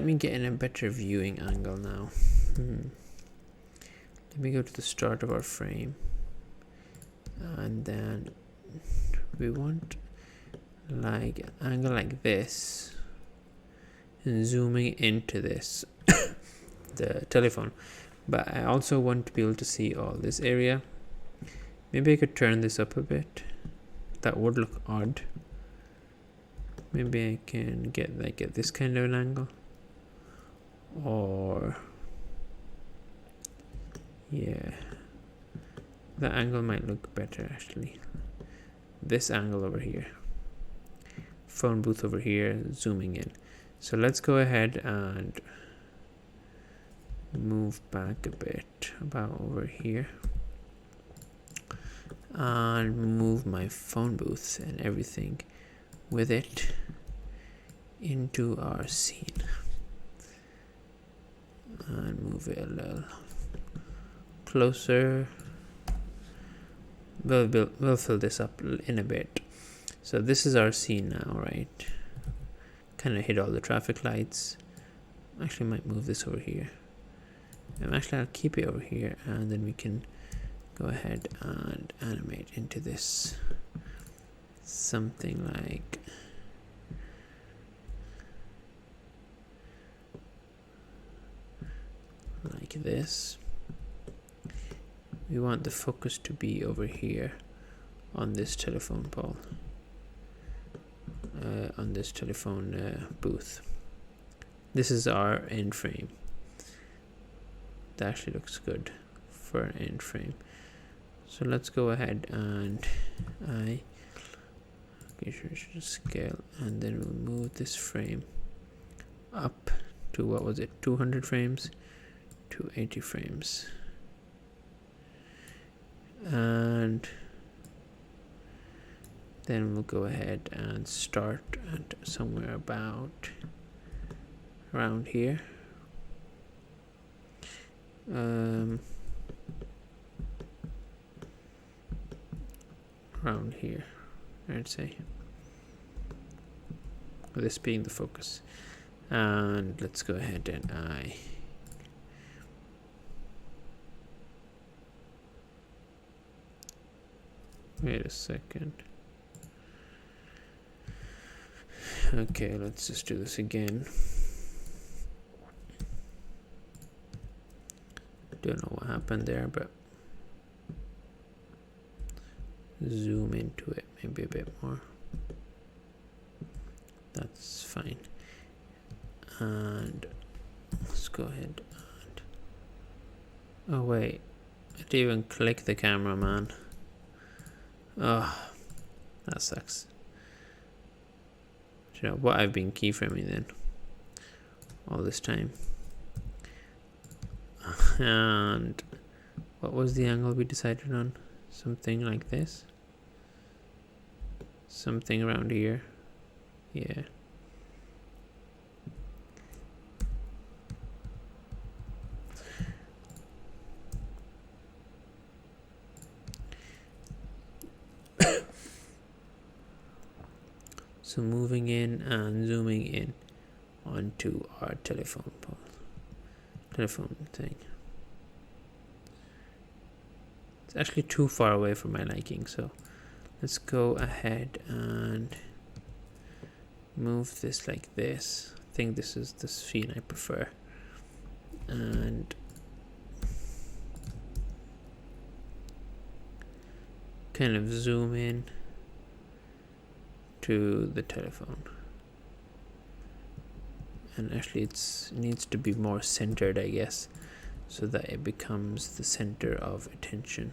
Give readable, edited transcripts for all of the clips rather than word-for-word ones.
Let me get in a better viewing angle now. Let me go to the start of our frame, and then we want like an angle like this, and zooming into this the telephone. But I also want to be able to see all this area. Maybe I could turn this up a bit. That would look odd. Maybe I can get like at this kind of an angle, or yeah, that angle might look better actually. This angle over here, phone booth over here, zooming in. So let's go ahead and move back a bit, about over here, and move my phone booth and everything with it into our scene, and move it a little closer. We'll fill this up in a bit. So this is our scene now, right? Kind of hit all the traffic lights. Actually might move this over here. Actually I'll keep it over here, and then we can go ahead and animate into this something like this. We want the focus to be over here on this telephone pole, on this telephone booth. This is our end frame. That actually looks good for an end frame. So let's go ahead and scale, and then we'll move this frame up to, what was it, 200 frames to 80 frames, and then we'll go ahead and start at somewhere about around here. Around here, I'd say, with this being the focus. And let's go ahead and wait a second. Okay, let's just do this again. Don't know what happened there, but zoom into it maybe a bit more. That's fine. And let's go ahead and, oh wait, I didn't even click the camera, man. Oh, that sucks. Do you know what I've been keyframing then all this time? And what was the angle we decided on? Something like this, something around here. Yeah, so moving in and zooming in onto our telephone thing. It's actually too far away for my liking, so let's go ahead and move this like this. I think this is the scene I prefer, and kind of zoom in to the telephone. And actually it needs to be more centered, I guess, so that it becomes the center of attention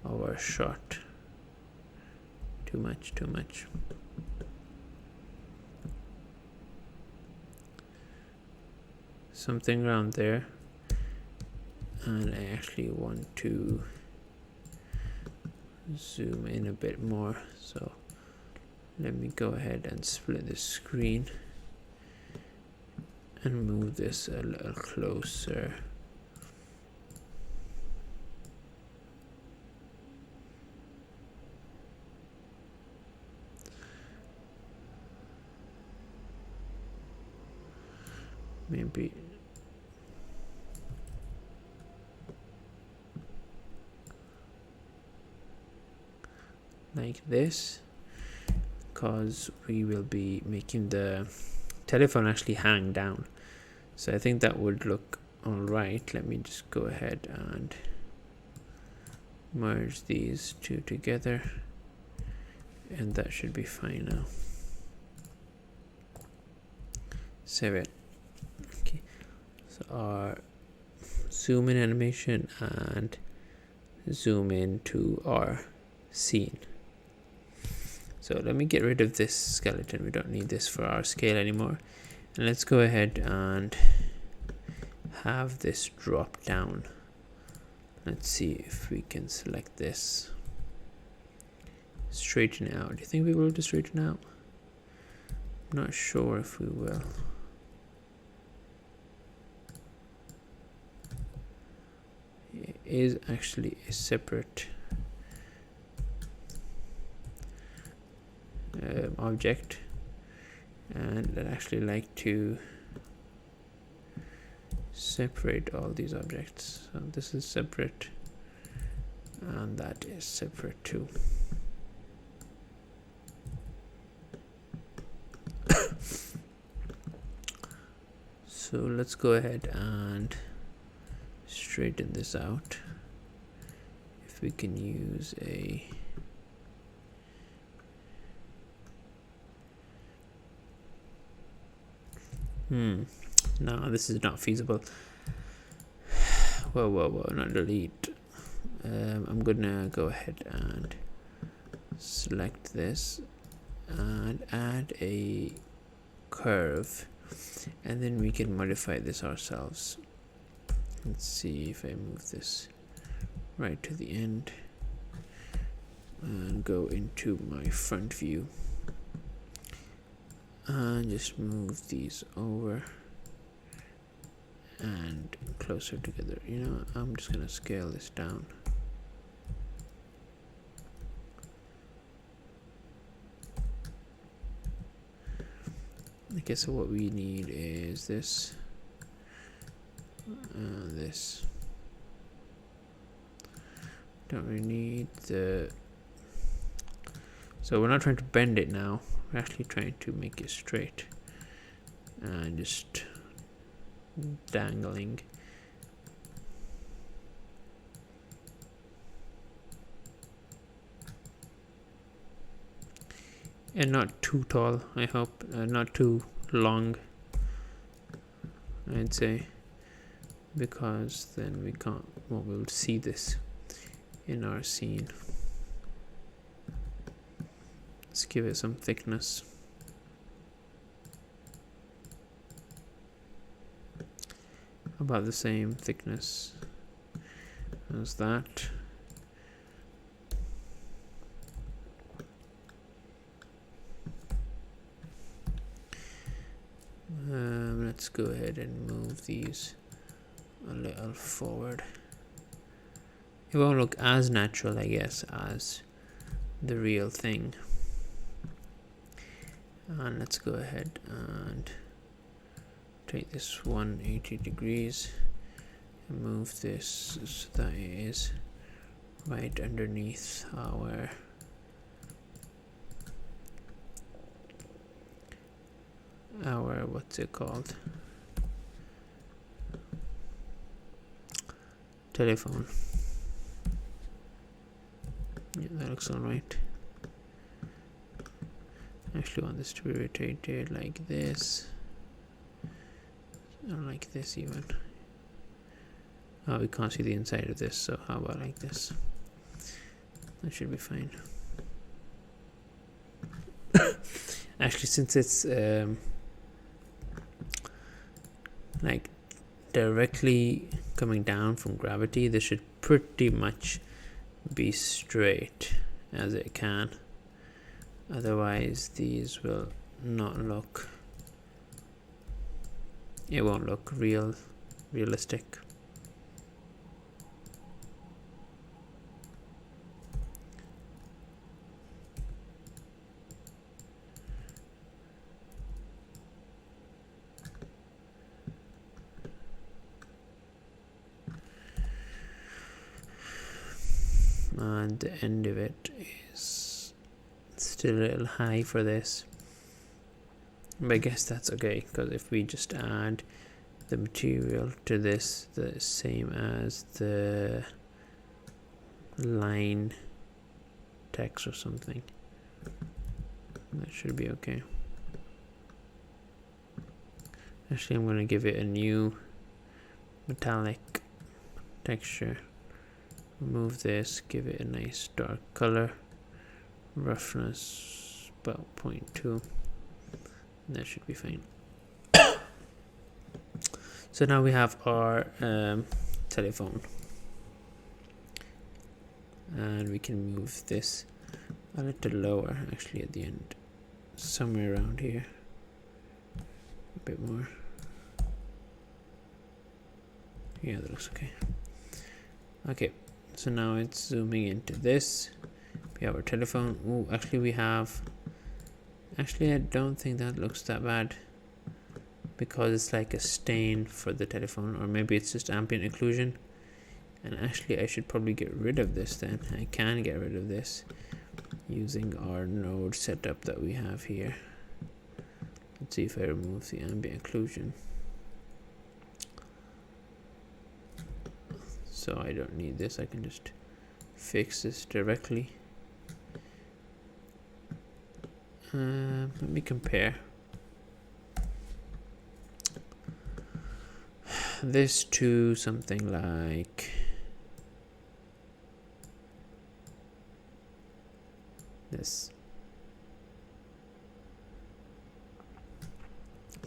of our shot. Too much. Something around there. And I actually want to zoom in a bit more, so let me go ahead and split the screen and move this a little closer. maybe like this, because we will be making the telephone actually hang down. So I think that would look alright. Let me just go ahead and merge these two together, and that should be fine now. Save it. Okay, so our zoom in animation and zoom in to our scene. So let me get rid of this skeleton. We don't need this for our scale anymore. And let's go ahead and have this drop down. Let's see if we can select this. Straighten it out. Do you think we will to straighten out? I'm not sure if we will. It is actually a separate object, and I'd actually like to separate all these objects. So this is separate and that is separate too. So let's go ahead and straighten this out. If we can use a no, this is not feasible. Whoa, not delete. I'm gonna go ahead and select this and add a curve, and then we can modify this ourselves. Let's see if I move this right to the end and go into my front view and just move these over and closer together. You know, I'm just gonna scale this down. Okay, so what we need is this, this. Don't really need the. So we're not trying to bend it now. We're actually trying to make it straight and just dangling. And not too tall, I hope. Not too long, I'd say, because then we can't, well, we'll see this in our scene. Let's give it some thickness. About the same thickness as that. Let's go ahead and move these a little forward. It won't look as natural, I guess, as the real thing. And let's go ahead and take this 180 degrees and move this so that it is right underneath our what's it called, telephone. Yeah, that looks alright. I actually want this to be rotated like this, or like this even. Oh, we can't see the inside of this, so how about like this? That should be fine. Actually, since it's like directly coming down from gravity, this should pretty much be straight as it can. Otherwise these will not look, it won't look realistic. the end of it is still a little high for this, but I guess that's okay, because if we just add the material to this the same as the line text or something, that should be okay. Actually, I'm going to give it a new metallic texture. Remove this, give it a nice dark color, roughness about 0.2. That should be fine. So now we have our telephone, and we can move this a little lower actually at the end, somewhere around here, a bit more. Yeah, that looks okay. Okay, so now it's zooming into this. We have our telephone. Oh, actually we have, actually I don't think that looks that bad, because it's like a stain for the telephone, or maybe it's just ambient occlusion. And actually I should probably get rid of this then. I can get rid of this using our node setup that we have here. Let's see if I remove the ambient occlusion. So I don't need this, I can just fix this directly. Let me compare this to something like this.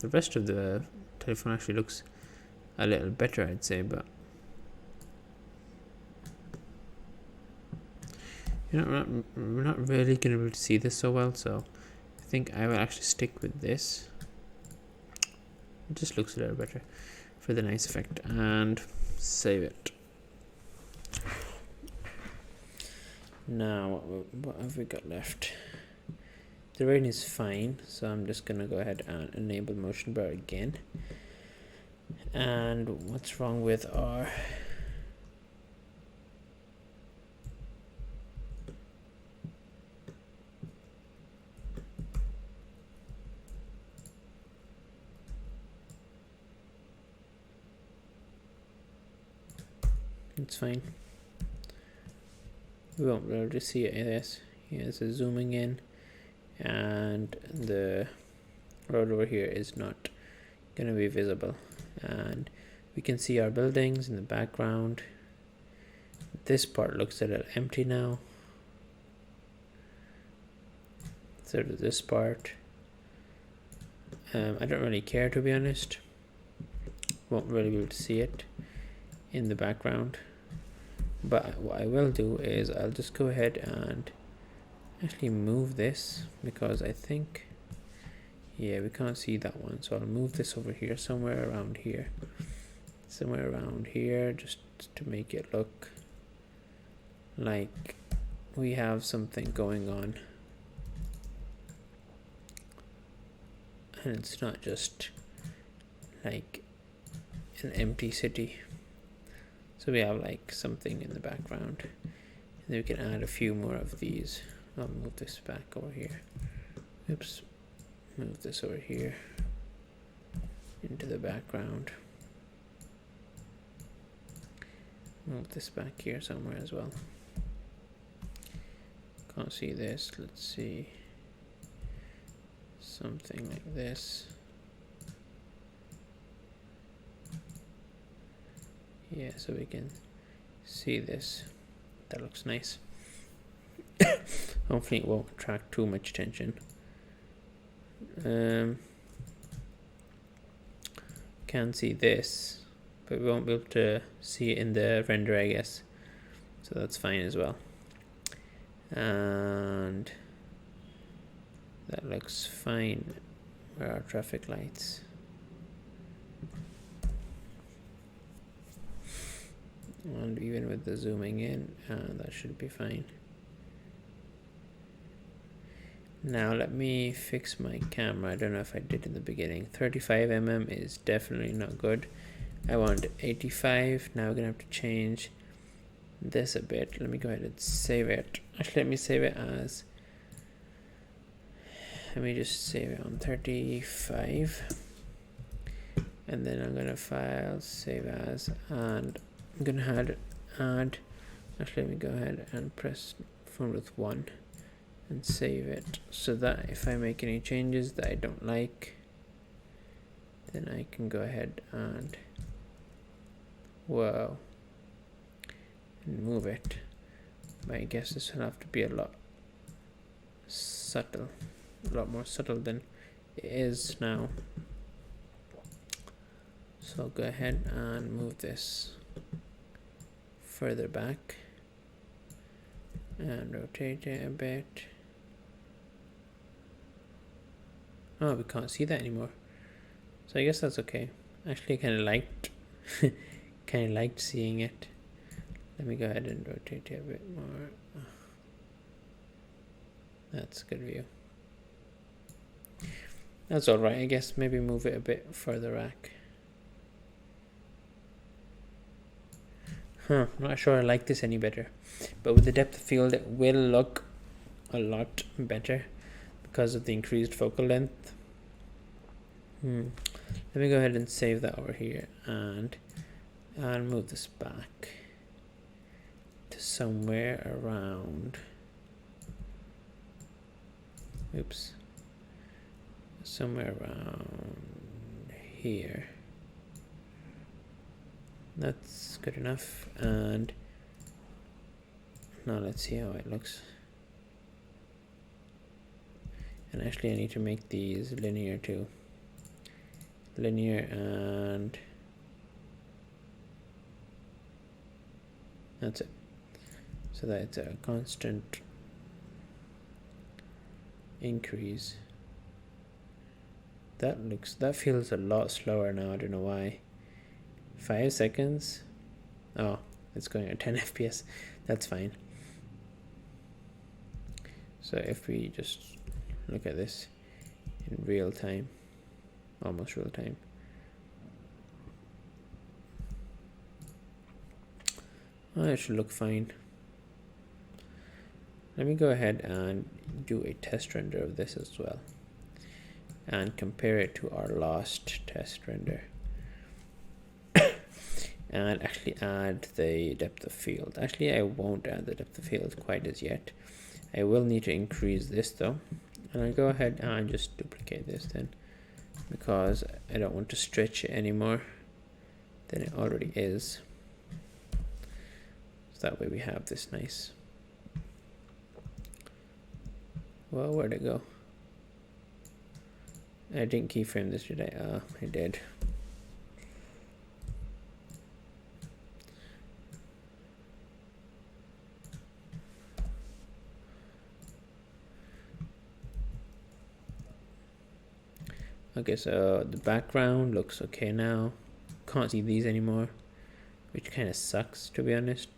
The rest of the telephone actually looks a little better, I'd say, but we're not really going to be able to see this so well, so I think I will actually stick with this. It just looks a little better for the nice effect, and save it. Now what have we got left? The rain is fine, so I'm just gonna go ahead and enable motion blur again. And what's wrong with our it's fine. We won't be able to see it in this. Here's a zooming in, and the road over here is not going to be visible. And we can see our buildings in the background. This part looks a little empty now. So does this part. I don't really care, to be honest. Won't really be able to see it in the background. But what I will do is I'll just go ahead and actually move this, because I think, yeah, we can't see that one, so I'll move this over here, somewhere around here, just to make it look like we have something going on, and it's not just like an empty city. So we have like something in the background, and then we can add a few more of these. I'll move this back over here. Oops. Move this over here into the background. Move this back here somewhere as well. Can't see this. Let's see. Something like this. Yeah, so we can see this. That looks nice. Hopefully it won't attract too much attention. Can see this, but we won't be able to see it in the render, I guess. So that's fine as well. And that looks fine. Where are traffic lights? And even with the zooming in, that should be fine. Now let me fix my camera. I don't know if I did in the beginning. 35mm is definitely not good. I want 85. Now we're gonna have to change this a bit. Let me go ahead and save it. Actually, let me save it as, let me just save it on 35, and then I'm gonna file, save as, and I'm gonna add, actually let me go ahead and press phone with 1 and save it, so that if I make any changes that I don't like, then I can go ahead and, whoa, and move it. But I guess this will have to be a lot more subtle than it is now. So I'll go ahead and move this further back and rotate it a bit. Oh, we can't see that anymore. So I guess that's okay. Actually, I kind of liked seeing it. Let me go ahead and rotate it a bit more. That's a good view. That's all right. I guess maybe move it a bit further back. Not sure I like this any better, but with the depth of field it will look a lot better because of the increased focal length. Let me go ahead and save that over here, and I'll move this back to somewhere around, somewhere around here. That's good enough. And now let's see how it looks. And actually I need to make these linear too. Linear, and that's it. So that it's a constant increase. That feels a lot slower now. I don't know why. 5 seconds. Oh, it's going at 10 FPS. That's fine. So if we just look at this in real time, almost real time, oh, it should look fine. Let me go ahead and do a test render of this as well and compare it to our last test render. And actually add the depth of field. Actually, I won't add the depth of field quite as yet. I will need to increase this though. And I'll go ahead and just duplicate this then, because I don't want to stretch it any more than it already is. So that way we have this nice. Well, where'd it go? I didn't keyframe this, did I? Oh, I did. Okay, so the background looks okay now. Can't see these anymore, which kind of sucks, to be honest.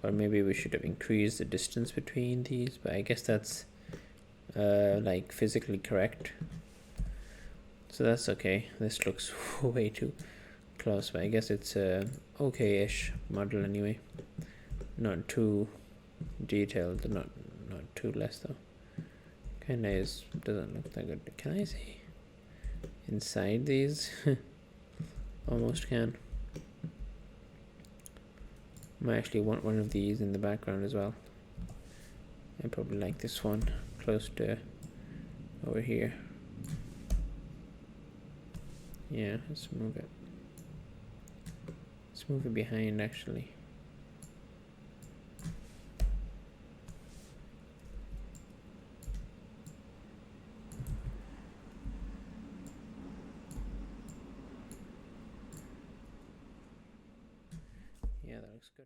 Or maybe we should have increased the distance between these, but I guess that's like physically correct. So that's okay. This looks way too close, but I guess it's a okay-ish model anyway. Not too detailed, not too less though. Kinda is, doesn't look that good. Can I see inside these? Almost can. Might actually want one of these in the background as well. I probably like this one close to over here. Yeah, let's move it. Let's move it behind actually.